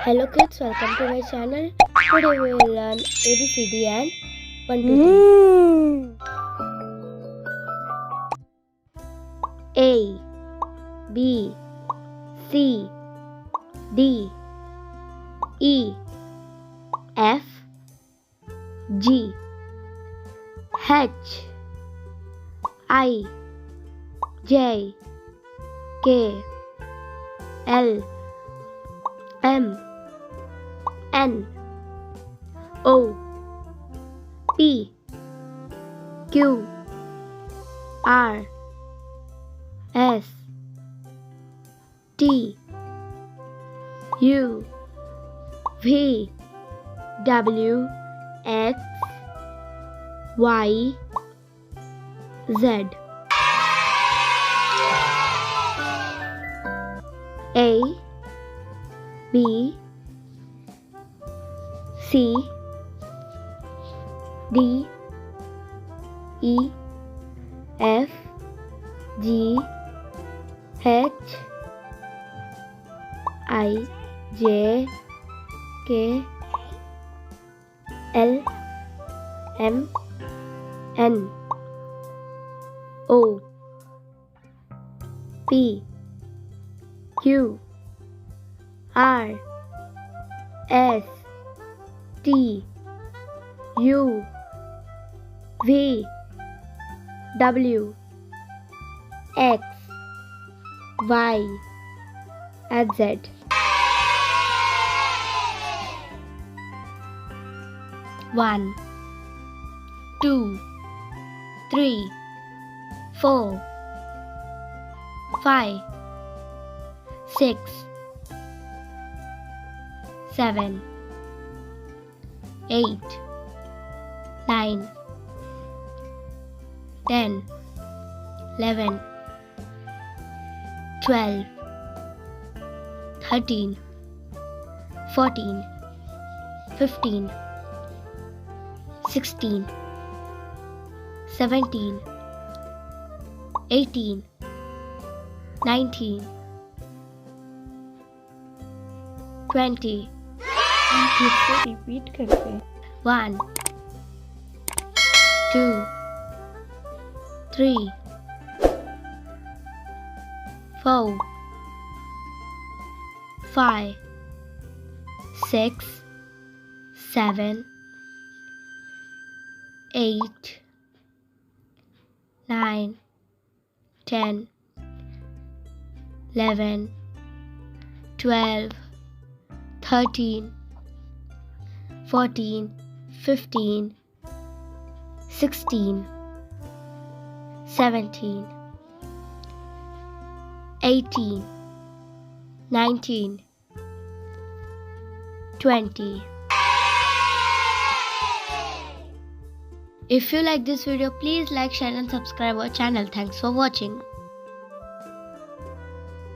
Hello kids, welcome to my channel. Today we will learn ABCD and 1, 2, 3. A, B, C, D, E, F, G, H, I, J, K, L, M, N, O, P, Q, R, S, T, U, V, W, X, Y, Z. A, B, C, D, E, F, G, H, I, J, K, L, M, N, O, P, Q, R, S, T, U, V, W, X, Y, and Z. 1, 2, 3, 4, 5, 6, 7, 8, 9, 10, 11, 12, 13, 14, 15, 16, 17, 18, 19, 20. Repeat करते हैं 1, 2, 3, 4, 5, 6, 7, 8, 9, 10, 11, 12, 13, 14, 15, 16, 17, 18, 19, 20. If you like this video, please like, share and subscribe our channel. Thanks for watching.